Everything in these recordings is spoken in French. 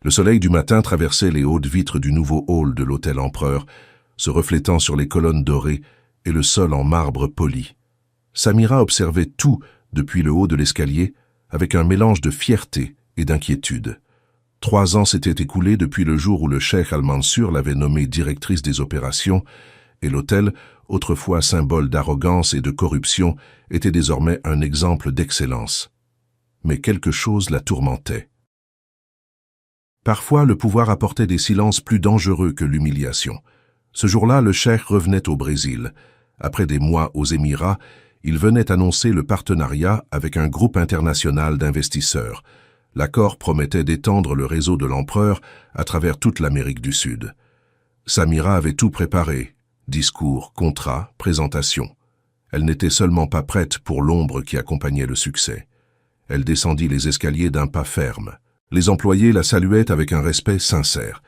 Le soleil du matin traversait les hautes vitres du nouveau hall de l'hôtel Empereur, se reflétant sur les colonnes dorées et le sol en marbre poli. Samira observait tout depuis le haut de l'escalier avec un mélange de fierté et d'inquiétude. 3 ans s'étaient écoulés depuis le jour où le cheikh Al-Mansour l'avait nommée directrice des opérations et l'hôtel, autrefois symbole d'arrogance et de corruption, était désormais un exemple d'excellence. Mais quelque chose la tourmentait. Parfois, le pouvoir apportait des silences plus dangereux que l'humiliation. Ce jour-là, le cheikh revenait au Brésil. Après des mois aux Émirats, il venait annoncer le partenariat avec un groupe international d'investisseurs. L'accord promettait d'étendre le réseau de l'empereur à travers toute l'Amérique du Sud. Samira avait tout préparé, discours, contrats, présentations. Elle n'était seulement pas prête pour l'ombre qui accompagnait le succès. Elle descendit les escaliers d'un pas ferme. Les employés la saluaient avec un respect sincère.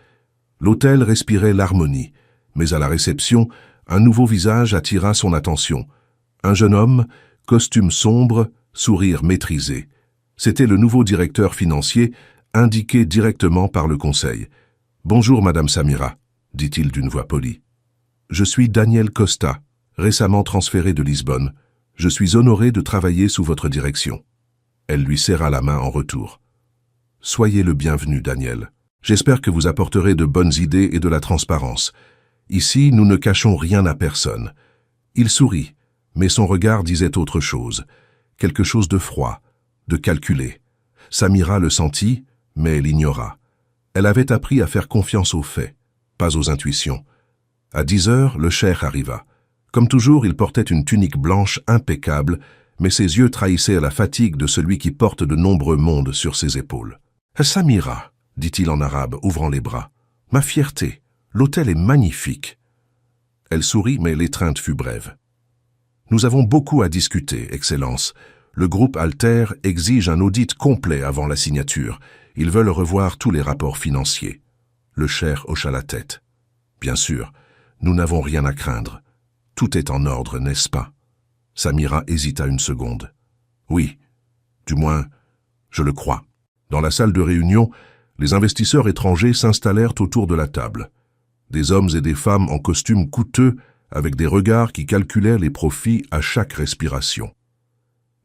L'hôtel respirait l'harmonie, mais à la réception, un nouveau visage attira son attention. Un jeune homme, costume sombre, sourire maîtrisé. C'était le nouveau directeur financier, indiqué directement par le conseil. « Bonjour, Madame Samira », dit-il d'une voix polie. « Je suis Daniel Costa, récemment transféré de Lisbonne. Je suis honoré de travailler sous votre direction. » Elle lui serra la main en retour. « Soyez le bienvenu, Daniel. J'espère que vous apporterez de bonnes idées et de la transparence. Ici, nous ne cachons rien à personne. » Il sourit, mais son regard disait autre chose, quelque chose de froid, de calculé. Samira le sentit, mais l'ignora. Elle avait appris à faire confiance aux faits, pas aux intuitions. À 10 heures, le cheikh arriva. Comme toujours, il portait une tunique blanche impeccable, mais ses yeux trahissaient la fatigue de celui qui porte de nombreux mondes sur ses épaules. « Samira », dit-il en arabe, ouvrant les bras, « ma fierté, l'hôtel est magnifique. » Elle sourit, mais l'étreinte fut brève. « Nous avons beaucoup à discuter, Excellence. Le groupe Alter exige un audit complet avant la signature. Ils veulent revoir tous les rapports financiers. » Le cheikh hocha la tête. « Bien sûr, nous n'avons rien à craindre. Tout est en ordre, n'est-ce pas ?» Samira hésita une seconde. « Oui, du moins, je le crois. » Dans la salle de réunion, les investisseurs étrangers s'installèrent autour de la table. Des hommes et des femmes en costumes coûteux, avec des regards qui calculaient les profits à chaque respiration.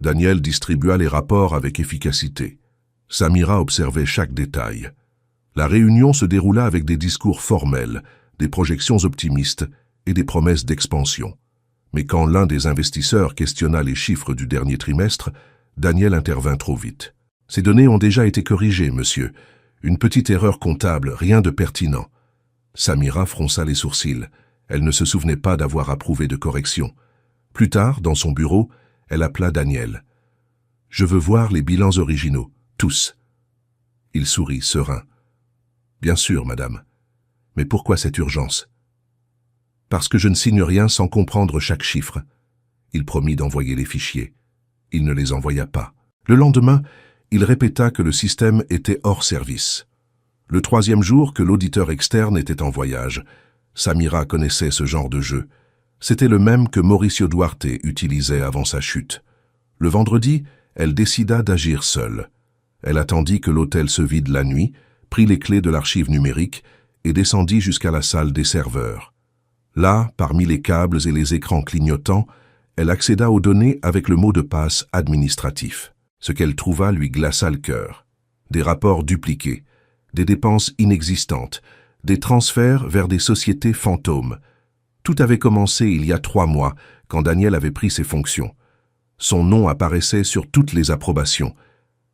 Daniel distribua les rapports avec efficacité. Samira observait chaque détail. La réunion se déroula avec des discours formels, des projections optimistes et des promesses d'expansion. Mais quand l'un des investisseurs questionna les chiffres du dernier trimestre, Daniel intervint trop vite. « Ces données ont déjà été corrigées, monsieur. Une petite erreur comptable, rien de pertinent. » Samira fronça les sourcils. Elle ne se souvenait pas d'avoir approuvé de correction. Plus tard, dans son bureau, elle appela Daniel. « Je veux voir les bilans originaux, tous. » Il sourit, serein. « Bien sûr, madame. Mais pourquoi cette urgence ? » « Parce que je ne signe rien sans comprendre chaque chiffre. » Il promit d'envoyer les fichiers. Il ne les envoya pas. Le lendemain, il répéta que le système était hors service. Le 3e jour que l'auditeur externe était en voyage, Samira connaissait ce genre de jeu. C'était le même que Mauricio Duarte utilisait avant sa chute. Le vendredi, elle décida d'agir seule. Elle attendit que l'hôtel se vide la nuit, prit les clés de l'archive numérique et descendit jusqu'à la salle des serveurs. Là, parmi les câbles et les écrans clignotants, elle accéda aux données avec le mot de passe administratif. Ce qu'elle trouva lui glaça le cœur. Des rapports dupliqués, des dépenses inexistantes, des transferts vers des sociétés fantômes. Tout avait commencé il y a 3 mois, quand Daniel avait pris ses fonctions. Son nom apparaissait sur toutes les approbations.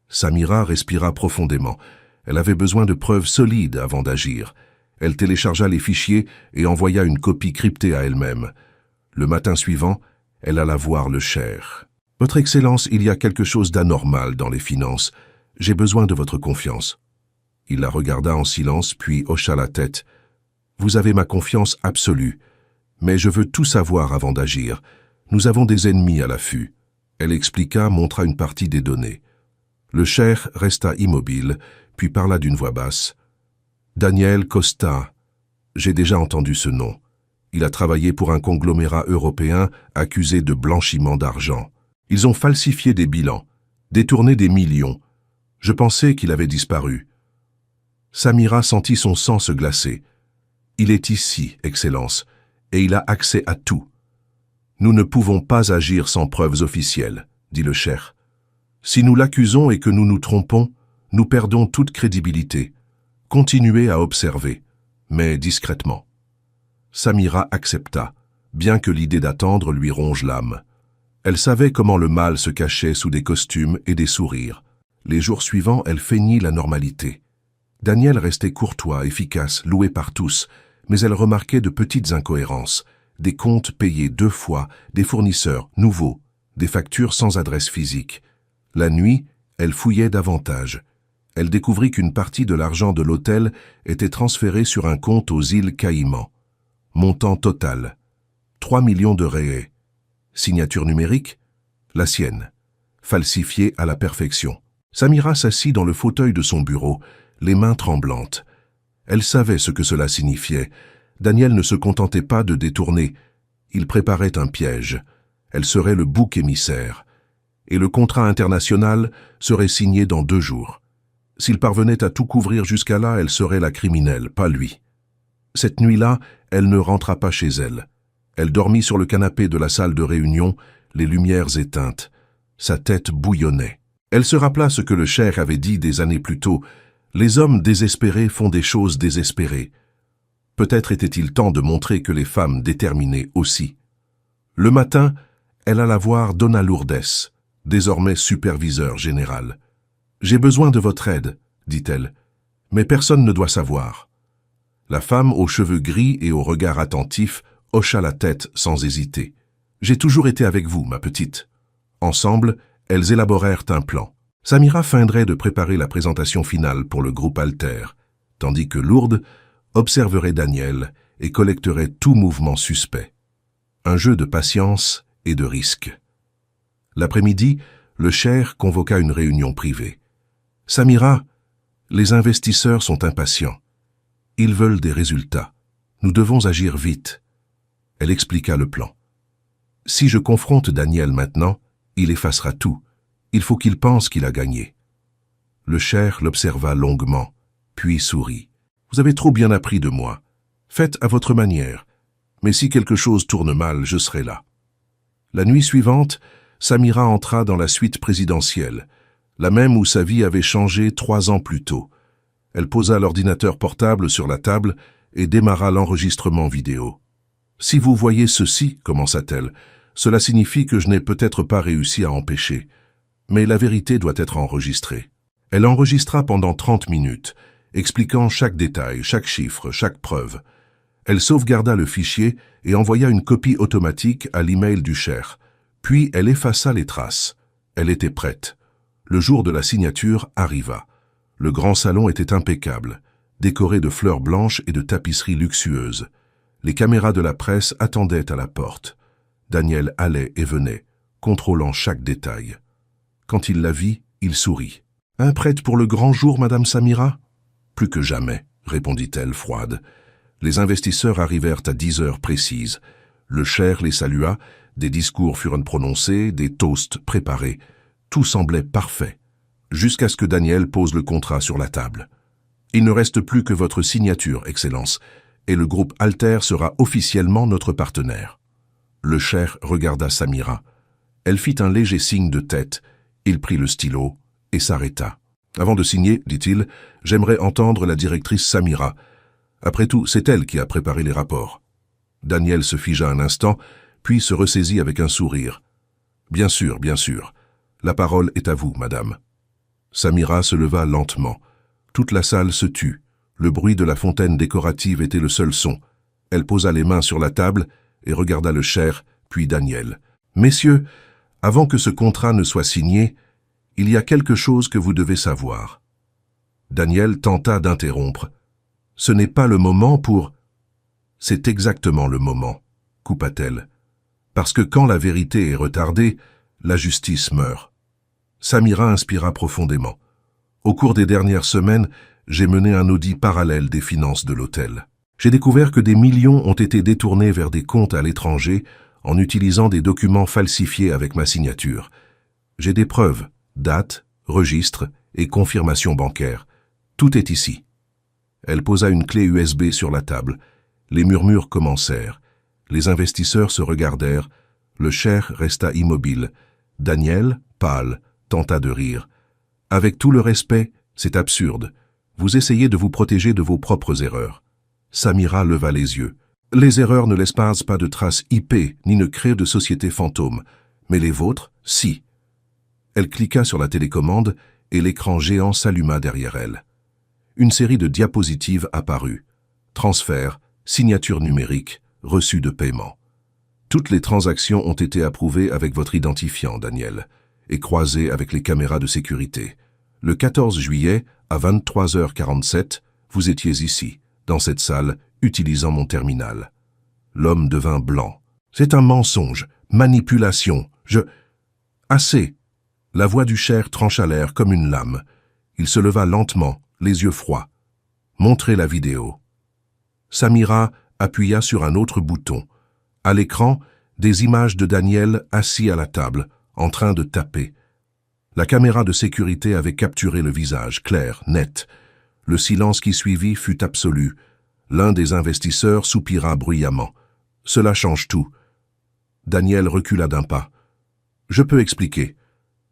Samira respira profondément. Elle avait besoin de preuves solides avant d'agir. Elle téléchargea les fichiers et envoya une copie cryptée à elle-même. Le matin suivant, elle alla voir le cheikh. « Votre Excellence, il y a quelque chose d'anormal dans les finances. J'ai besoin de votre confiance. » Il la regarda en silence, puis hocha la tête. « Vous avez ma confiance absolue. Mais je veux tout savoir avant d'agir. Nous avons des ennemis à l'affût. » Elle expliqua, montra une partie des données. Le cheikh resta immobile, puis parla d'une voix basse. « Daniel Costa. J'ai déjà entendu ce nom. Il a travaillé pour un conglomérat européen accusé de blanchiment d'argent. Ils ont falsifié des bilans, détourné des millions. Je pensais qu'il avait disparu. » Samira sentit son sang se glacer. Il est ici, Excellence, et il a accès à tout. Nous ne pouvons pas agir sans preuves officielles, dit le cheikh. Si nous l'accusons et que nous nous trompons, nous perdons toute crédibilité. Continuez à observer, mais discrètement. Samira accepta, bien que l'idée d'attendre lui ronge l'âme. Elle savait comment le mal se cachait sous des costumes et des sourires. Les jours suivants, elle feignit la normalité. Daniel restait courtois, efficace, loué par tous, mais elle remarquait de petites incohérences, des comptes payés 2 fois, des fournisseurs nouveaux, des factures sans adresse physique. La nuit, elle fouillait davantage. Elle découvrit qu'une partie de l'argent de l'hôtel était transférée sur un compte aux îles Caïmans. Montant total, 3 millions de réais. Signature numérique, la sienne, falsifiée à la perfection. Samira s'assit dans le fauteuil de son bureau, les mains tremblantes. Elle savait ce que cela signifiait. Daniel ne se contentait pas de détourner. Il préparait un piège. Elle serait le bouc émissaire. Et le contrat international serait signé dans 2 jours. S'il parvenait à tout couvrir jusqu'à là, elle serait la criminelle, pas lui. Cette nuit-là, elle ne rentra pas chez elle. Elle dormit sur le canapé de la salle de réunion, les lumières éteintes. Sa tête bouillonnait. Elle se rappela ce que le cheikh avait dit des années plus tôt. Les hommes désespérés font des choses désespérées. Peut-être était-il temps de montrer que les femmes déterminées aussi. Le matin, elle alla voir Dona Lourdes, désormais superviseur général. « J'ai besoin de votre aide, dit-elle, mais personne ne doit savoir. » La femme aux cheveux gris et au regard attentif hocha la tête sans hésiter. « J'ai toujours été avec vous, ma petite. » Ensemble, elles élaborèrent un plan. Samira feindrait de préparer la présentation finale pour le groupe Alter, tandis que Lourdes observerait Daniel et collecterait tout mouvement suspect. Un jeu de patience et de risque. L'après-midi, le cheikh convoqua une réunion privée. « Samira, les investisseurs sont impatients. Ils veulent des résultats. Nous devons agir vite. » Elle expliqua le plan. « Si je confronte Daniel maintenant, il effacera tout. Il faut qu'il pense qu'il a gagné. » Le cheikh l'observa longuement, puis sourit. « Vous avez trop bien appris de moi. Faites à votre manière. Mais si quelque chose tourne mal, je serai là. » La nuit suivante, Samira entra dans la suite présidentielle, la même où sa vie avait changé 3 ans plus tôt. Elle posa l'ordinateur portable sur la table et démarra l'enregistrement vidéo. « Si vous voyez ceci, commença-t-elle, cela signifie que je n'ai peut-être pas réussi à empêcher. Mais la vérité doit être enregistrée. » Elle enregistra pendant 30 minutes, expliquant chaque détail, chaque chiffre, chaque preuve. Elle sauvegarda le fichier et envoya une copie automatique à l'email du cheikh. Puis elle effaça les traces. Elle était prête. Le jour de la signature arriva. Le grand salon était impeccable, décoré de fleurs blanches et de tapisseries luxueuses. Les caméras de la presse attendaient à la porte. Daniel allait et venait, contrôlant chaque détail. Quand il la vit, il sourit. « Prête pour le grand jour, Madame Samira ?»« Plus que jamais, » répondit-elle froide. Les investisseurs arrivèrent à 10 heures précises. Le cheikh les salua, des discours furent prononcés, des toasts préparés. Tout semblait parfait, jusqu'à ce que Daniel pose le contrat sur la table. « Il ne reste plus que votre signature, Excellence, et le groupe Alter sera officiellement notre partenaire. » Le cheikh regarda Samira. Elle fit un léger signe de tête. Il prit le stylo et s'arrêta. « Avant de signer, dit-il, j'aimerais entendre la directrice Samira. Après tout, c'est elle qui a préparé les rapports. » Daniel se figea un instant, puis se ressaisit avec un sourire. « Bien sûr, bien sûr. La parole est à vous, madame. » Samira se leva lentement. Toute la salle se tut. Le bruit de la fontaine décorative était le seul son. Elle posa les mains sur la table et regarda le cheikh, puis Daniel. « Messieurs, avant que ce contrat ne soit signé, il y a quelque chose que vous devez savoir. » Daniel tenta d'interrompre. « Ce n'est pas le moment pour... » « C'est exactement le moment, » coupa-t-elle. « Parce que quand la vérité est retardée, la justice meurt. » Samira inspira profondément. « Au cours des dernières semaines, j'ai mené un audit parallèle des finances de l'hôtel. J'ai découvert que des millions ont été détournés vers des comptes à l'étranger en utilisant des documents falsifiés avec ma signature. J'ai des preuves, dates, registres et confirmations bancaires. Tout est ici. » Elle posa une clé USB sur la table. Les murmures commencèrent. Les investisseurs se regardèrent. Le cheikh resta immobile. Daniel, pâle, tenta de rire. « Avec tout le respect, c'est absurde. Vous essayez de vous protéger de vos propres erreurs. » Samira leva les yeux. « Les erreurs ne laissent pas de traces IP, ni ne créent de sociétés fantômes. Mais les vôtres, si. » Elle cliqua sur la télécommande et l'écran géant s'alluma derrière elle. Une série de diapositives apparut. Transfert, signature numérique, reçu de paiement. Toutes les transactions ont été approuvées avec votre identifiant, Daniel, et croisées avec les caméras de sécurité. Le 14 juillet, à 23h47, vous étiez ici, dans cette salle, utilisant mon terminal. L'homme devint blanc. C'est un mensonge, manipulation, Assez. La voix du cheikh trancha l'air comme une lame. Il se leva lentement, les yeux froids. Montrez la vidéo. Samira appuya sur un autre bouton. À l'écran, des images de Daniel assis à la table, en train de taper. La caméra de sécurité avait capturé le visage, clair, net. Le silence qui suivit fut absolu. L'un des investisseurs soupira bruyamment. Cela change tout. Daniel recula d'un pas. Je peux expliquer.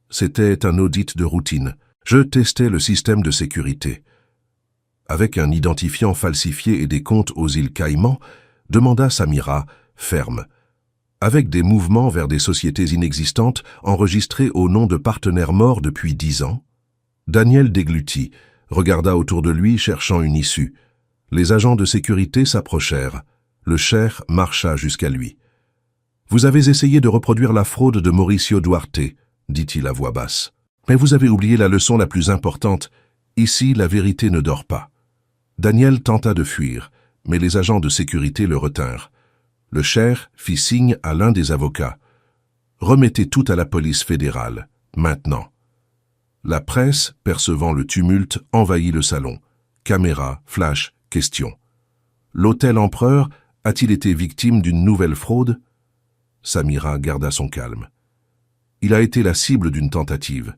C'était un audit de routine. Je testais le système de sécurité. Avec un identifiant falsifié et des comptes aux îles Caïmans, demanda Samira, ferme. Avec des mouvements vers des sociétés inexistantes enregistrées au nom de partenaires morts depuis 10 ans. Daniel déglutit, regarda autour de lui cherchant une issue. Les agents de sécurité s'approchèrent. Le cheikh marcha jusqu'à lui. « Vous avez essayé de reproduire la fraude de Mauricio Duarte, dit-il à voix basse. Mais vous avez oublié la leçon la plus importante. Ici, la vérité ne dort pas. » Daniel tenta de fuir, mais les agents de sécurité le retinrent. Le cheikh fit signe à l'un des avocats. « Remettez tout à la police fédérale, maintenant. » La presse, percevant le tumulte, envahit le salon. Caméras, flash, questions. L'hôtel Empereur a-t-il été victime d'une nouvelle fraude? Samira garda son calme. Il a été la cible d'une tentative.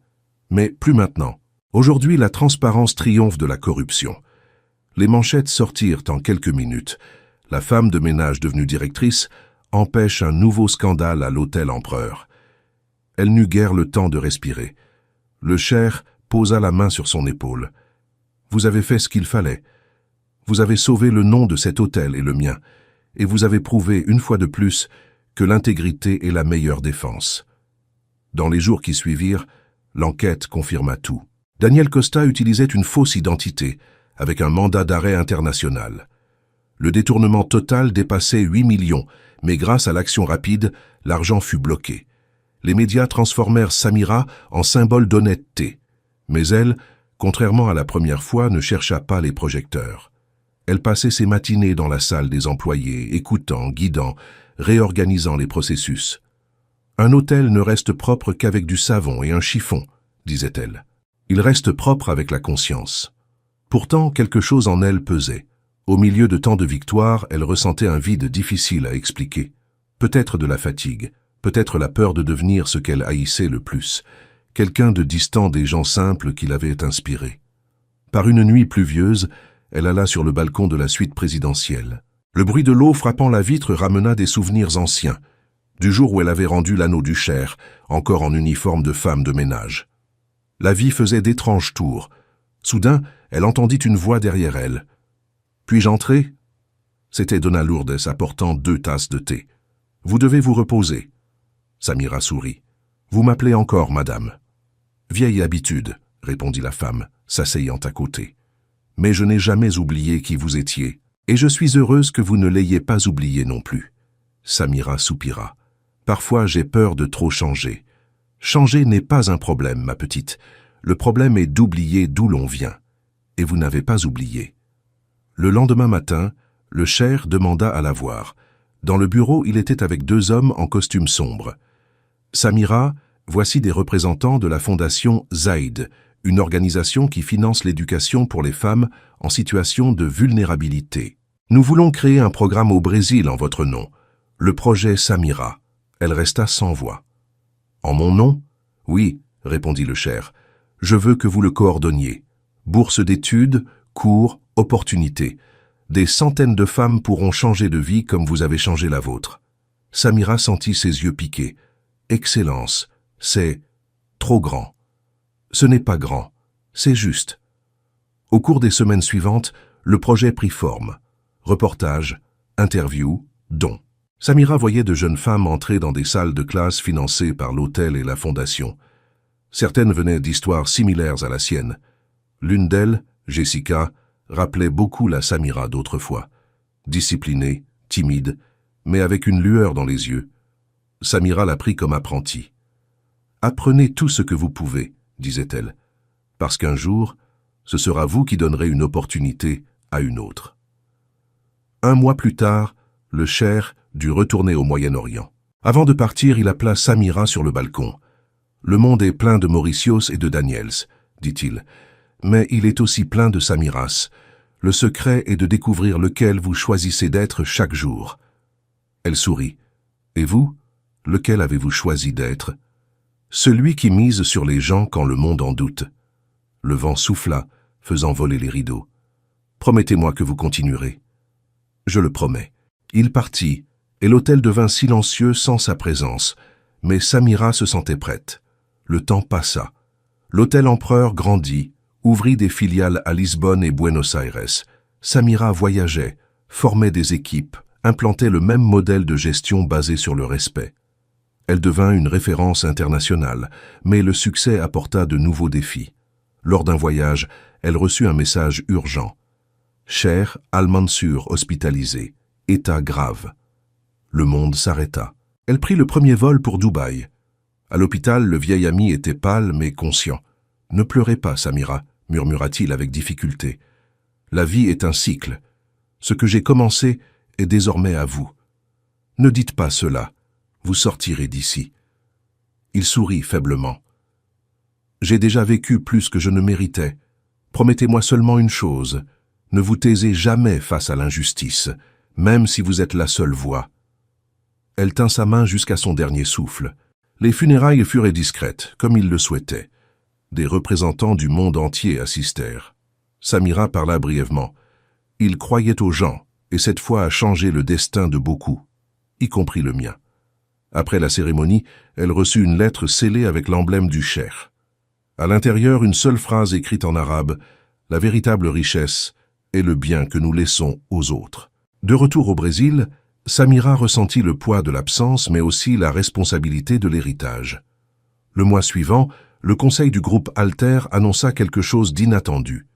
Mais plus maintenant. Aujourd'hui, la transparence triomphe de la corruption. Les manchettes sortirent en quelques minutes. La femme de ménage devenue directrice empêche un nouveau scandale à l'hôtel Empereur. Elle n'eut guère le temps de respirer. Le cheikh posa la main sur son épaule. « Vous avez fait ce qu'il fallait. Vous avez sauvé le nom de cet hôtel et le mien, et vous avez prouvé une fois de plus que l'intégrité est la meilleure défense. » Dans les jours qui suivirent, l'enquête confirma tout. Daniel Costa utilisait une fausse identité, avec un mandat d'arrêt international. Le détournement total dépassait 8 millions, mais grâce à l'action rapide, l'argent fut bloqué. Les médias transformèrent Samira en symbole d'honnêteté. Mais elle, contrairement à la première fois, ne chercha pas les projecteurs. Elle passait ses matinées dans la salle des employés, écoutant, guidant, réorganisant les processus. « Un hôtel ne reste propre qu'avec du savon et un chiffon, » disait-elle. « Il reste propre avec la conscience. » Pourtant, quelque chose en elle pesait. Au milieu de tant de victoires, elle ressentait un vide difficile à expliquer. Peut-être de la fatigue, peut-être la peur de devenir ce qu'elle haïssait le plus, quelqu'un de distant des gens simples qui l'avaient inspirée. Par une nuit pluvieuse, elle alla sur le balcon de la suite présidentielle. Le bruit de l'eau frappant la vitre ramena des souvenirs anciens, du jour où elle avait rendu l'anneau du cheikh, encore en uniforme de femme de ménage. La vie faisait d'étranges tours. Soudain, elle entendit une voix derrière elle. « Puis-je entrer ?» C'était Dona Lourdes apportant 2 tasses de thé. « Vous devez vous reposer. » Samira sourit. « Vous m'appelez encore, madame. »« Vieille habitude, » répondit la femme, s'asseyant à côté. « Mais je n'ai jamais oublié qui vous étiez, et je suis heureuse que vous ne l'ayez pas oublié non plus. » Samira soupira. « Parfois, j'ai peur de trop changer. Changer n'est pas un problème, ma petite. Le problème est d'oublier d'où l'on vient. Et vous n'avez pas oublié. » Le lendemain matin, le cheikh demanda à la voir. Dans le bureau, il était avec 2 hommes en costume sombre. « Samira, voici des représentants de la fondation Zaïd, une organisation qui finance l'éducation pour les femmes en situation de vulnérabilité. Nous voulons créer un programme au Brésil en votre nom, le projet Samira. » Elle resta sans voix. « En mon nom ? Oui, répondit le cheikh. Je veux que vous le coordonniez. Bourse d'études, cours, opportunités. Des centaines de femmes pourront changer de vie comme vous avez changé la vôtre. Samira sentit ses yeux piquer. Excellence, c'est trop grand. Ce n'est pas grand, c'est juste. Au cours des semaines suivantes, le projet prit forme. Reportages, interviews, dons. Samira voyait de jeunes femmes entrer dans des salles de classe financées par l'hôtel et la fondation. Certaines venaient d'histoires similaires à la sienne. L'une d'elles, Jessica, rappelait beaucoup la Samira d'autrefois. Disciplinée, timide, mais avec une lueur dans les yeux. Samira la prit comme apprentie. « Apprenez tout ce que vous pouvez », disait-elle, « parce qu'un jour, ce sera vous qui donnerez une opportunité à une autre. » Un mois plus tard, le cheikh dut retourner au Moyen-Orient. Avant de partir, il appela Samira sur le balcon. « Le monde est plein de Mauricios et de Daniels, » dit-il, « mais il est aussi plein de Samiras. Le secret est de découvrir lequel vous choisissez d'être chaque jour. » Elle sourit. « Et vous, lequel avez-vous choisi d'être ?»« Celui qui mise sur les gens quand le monde en doute. » Le vent souffla, faisant voler les rideaux. « Promettez-moi que vous continuerez. » « Je le promets. » Il partit, et l'hôtel devint silencieux sans sa présence, mais Samira se sentait prête. Le temps passa. L'hôtel Empereur grandit, ouvrit des filiales à Lisbonne et Buenos Aires. Samira voyageait, formait des équipes, implantait le même modèle de gestion basé sur le respect. Elle devint une référence internationale, mais le succès apporta de nouveaux défis. Lors d'un voyage, elle reçut un message urgent. Cheikh Al-Mansour hospitalisé, état grave. Le monde s'arrêta. Elle prit le premier vol pour Dubaï. À l'hôpital, le vieil ami était pâle mais conscient. « Ne pleurez pas, Samira », murmura-t-il avec difficulté. « La vie est un cycle. Ce que j'ai commencé est désormais à vous. Ne dites pas cela. Vous sortirez d'ici. » Il sourit faiblement. « J'ai déjà vécu plus que je ne méritais. Promettez-moi seulement une chose. Ne vous taisez jamais face à l'injustice, même si vous êtes la seule voix. » Elle tint sa main jusqu'à son dernier souffle. Les funérailles furent discrètes, comme il le souhaitait. Des représentants du monde entier assistèrent. Samira parla brièvement. Il croyait aux gens, et cette fois a changé le destin de beaucoup, y compris le mien. Après la cérémonie, elle reçut une lettre scellée avec l'emblème du cheikh. À l'intérieur, une seule phrase écrite en arabe, « La véritable richesse est le bien que nous laissons aux autres. » De retour au Brésil, Samira ressentit le poids de l'absence, mais aussi la responsabilité de l'héritage. Le mois suivant, le conseil du groupe Alter annonça quelque chose d'inattendu.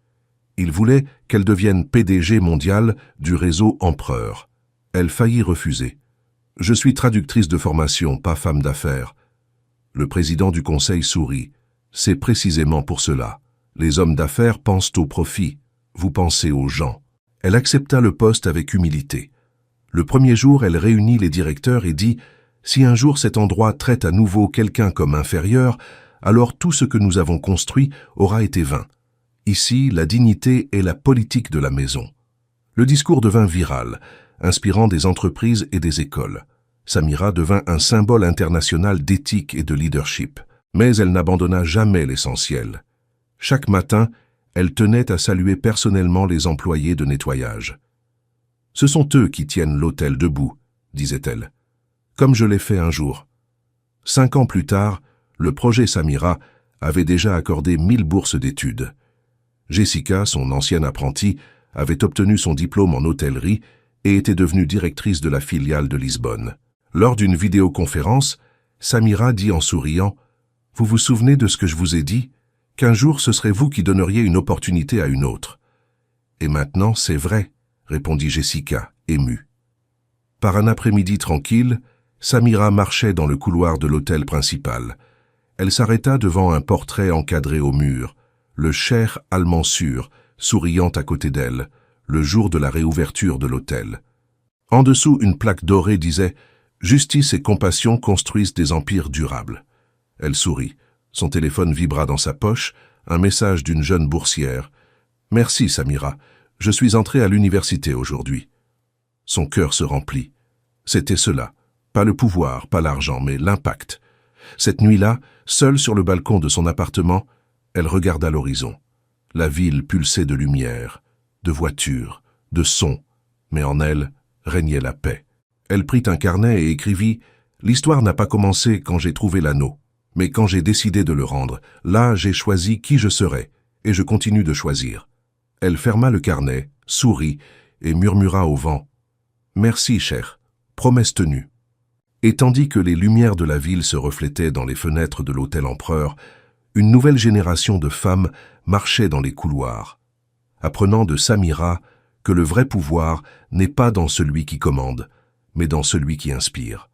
Il voulait qu'elle devienne PDG mondiale du réseau Empereur. Elle faillit refuser. « Je suis traductrice de formation, pas femme d'affaires. » Le président du conseil sourit. « C'est précisément pour cela. Les hommes d'affaires pensent au profit. Vous pensez aux gens. » Elle accepta le poste avec humilité. Le premier jour, elle réunit les directeurs et dit « Si un jour cet endroit traite à nouveau quelqu'un comme inférieur, alors tout ce que nous avons construit aura été vain. Ici, la dignité est la politique de la maison. » Le discours devint viral, inspirant des entreprises et des écoles. Samira devint un symbole international d'éthique et de leadership. Mais elle n'abandonna jamais l'essentiel. Chaque matin, elle tenait à saluer personnellement les employés de nettoyage. « Ce sont eux qui tiennent l'hôtel debout », disait-elle, « comme je l'ai fait un jour. » 5 ans plus tard, le projet Samira avait déjà accordé 1000 bourses d'études. Jessica, son ancienne apprentie, avait obtenu son diplôme en hôtellerie et était devenue directrice de la filiale de Lisbonne. Lors d'une vidéoconférence, Samira dit en souriant « Vous vous souvenez de ce que je vous ai dit ? Qu'un jour ce serait vous qui donneriez une opportunité à une autre. » « Et maintenant, c'est vrai, » répondit Jessica, émue. Par un après-midi tranquille, Samira marchait dans le couloir de l'hôtel principal. Elle s'arrêta devant un portrait encadré au mur, le cheikh Al-Mansour, souriant à côté d'elle, le jour de la réouverture de l'hôtel. En dessous, une plaque dorée disait « Justice et compassion construisent des empires durables ». Elle sourit. Son téléphone vibra dans sa poche, un message d'une jeune boursière. « Merci, Samira. Je suis entrée à l'université aujourd'hui. » Son cœur se remplit. C'était cela. Pas le pouvoir, pas l'argent, mais l'impact. Cette nuit-là, seule sur le balcon de son appartement, elle regarda l'horizon. La ville pulsait de lumière. de voitures, de sons, mais en elle régnait la paix. Elle prit un carnet et écrivit « L'histoire n'a pas commencé quand j'ai trouvé l'anneau, mais quand j'ai décidé de le rendre. Là, j'ai choisi qui je serais, et je continue de choisir. » Elle ferma le carnet, sourit et murmura au vent « Merci, cher, promesse tenue. » Et tandis que les lumières de la ville se reflétaient dans les fenêtres de l'hôtel Empereur, une nouvelle génération de femmes marchait dans les couloirs, apprenant de Samira que le vrai pouvoir n'est pas dans celui qui commande, mais dans celui qui inspire.